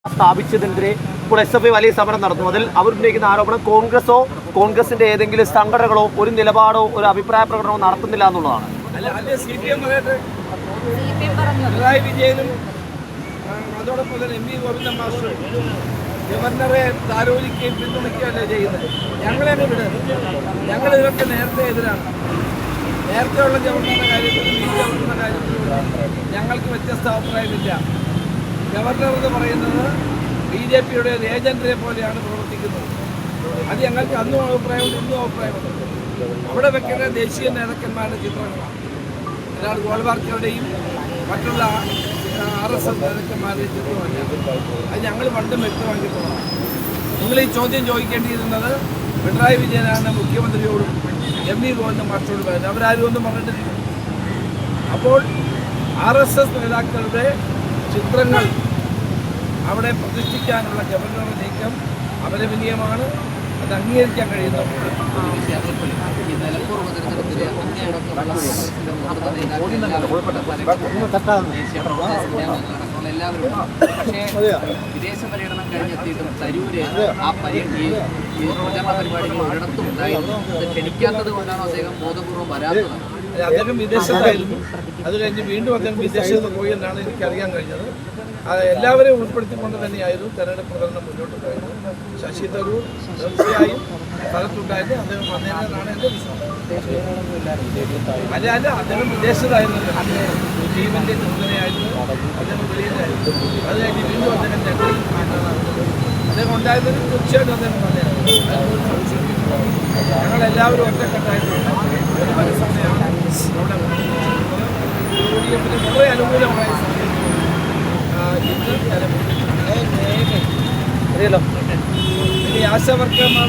സ്ഥാപിച്ചതിനെതിരെ ഇപ്പോൾ SFI വലിയ സമരം നടന്നു. അതിൽ അവർ ഉന്നയിക്കുന്ന ആരോപണം കോൺഗ്രസോ കോൺഗ്രസിന്റെ ഏതെങ്കിലും സംഘടനകളോ ഒരു നിലപാടോ ഒരു അഭിപ്രായ പ്രകടനമോ നടത്തുന്നില്ല എന്നുള്ളതാണ്. പിണറായി വിജയനും അതോടൊപ്പം തന്നെ MP ഗോവിന്ദൻ മാസ്റ്ററും ഗവർണറെ താലോലിക്കുകയും പിന്തുണയ്ക്കുകയല്ലേ ചെയ്യുന്നത്. ഞങ്ങളെന്നെ വിടുന്നത്. ഞങ്ങൾ ഇതൊക്കെ നേരത്തെ എതിരാണ്. നേരത്തെയുള്ള ഗവർണറുടെ കാര്യത്തിലും ഈ ഗവർണറുടെ കാര്യത്തിലും ഞങ്ങൾക്ക് വ്യത്യസ്ത അഭിപ്രായമില്ല. ഗവർണർ എന്ന് പറയുന്നത് BJPയുടെ ഒരു ഏജന്റിനെ പോലെയാണ് പ്രവർത്തിക്കുന്നത്. അത് ഞങ്ങൾക്ക് അന്നും അഭിപ്രായമുണ്ട്, ഇന്നും അഭിപ്രായമുണ്ട്. അവിടെ വെക്കുന്ന ദേശീയ നേതാക്കന്മാരുടെ ചിത്രങ്ങളാണ്. ഒരാൾ ഗോൾവാർക്കറുടെയും മറ്റുള്ള RSS നേതാക്കന്മാരുടെയും ചിത്രമല്ല. അത് ഞങ്ങൾ പണ്ടും വ്യക്തമാക്കിയിട്ടുള്ളതാണ്. നിങ്ങൾ ഈ ചോദ്യം ചോദിക്കേണ്ടിയിരുന്നത് പിണറായി വിജയനാണ് മുഖ്യമന്ത്രിയോടും MP ഗോവിന്ദൻ മാസ്റ്ററോടും പറയുന്നത്. അവരാരും ഒന്നും പറഞ്ഞിട്ടില്ല. അപ്പോൾ RSS നേതാക്കളുടെ ചിത്രങ്ങൾ അവിടെ പ്രതിഷ്ഠിക്കാനുള്ള ഗവർണറുടെ നീക്കം അപലപനീയമാണ്. അത് അംഗീകരിക്കാൻ കഴിയുന്ന എല്ലാവരും പക്ഷേ വിദേശ പര്യടനം കഴിഞ്ഞെത്തിയിട്ടും തരൂര് ആ പ്രചരണ പരിപാടികൾ ഒരിടത്തും ഉണ്ടായിരുന്നു. അത് ക്ഷണിക്കാത്തത് കൊണ്ടാണ് അദ്ദേഹം ബോധപൂർവ്വം വരാത്തത്. അദ്ദേഹം വിദേശത്തായിരുന്നു. അത് കഴിഞ്ഞ് വീണ്ടും അദ്ദേഹം വിദേശത്ത് പോയി എന്നാണ് എനിക്കറിയാൻ കഴിഞ്ഞത്. എല്ലാവരെയും ഉൾപ്പെടുത്തിക്കൊണ്ട് തന്നെയായിരുന്നു തെരഞ്ഞെടുപ്പ് പ്രകടനം മുന്നോട്ട് പോയത്. ശശി തരൂർ തീർച്ചയായും സ്ഥലത്തുണ്ടായിരുന്നു. അദ്ദേഹം വന്നേനാണ് എൻ്റെ വിശ്വാസം. അല്ല അദ്ദേഹം വിദേശത്തായിരുന്നു. ടീമിൻ്റെ ചുമതലയായിരുന്നു. അദ്ദേഹം വെളിയിലായിരുന്നു. അത് കഴിഞ്ഞ് വീണ്ടും അദ്ദേഹം ഡൽഹിയിൽ അദ്ദേഹം ഉണ്ടായതിന് തീർച്ചയായിട്ടും അദ്ദേഹം വന്നേനാണ്. ഞങ്ങളെല്ലാവരും ഒറ്റക്കെട്ടായിരുന്നു. ഒരു മനസ്സമ്മയാണ് അവിടെ UDF വളരെ അനുകൂലമായ സമയത്ത് ഇനി ആശാവർക്കർമാർ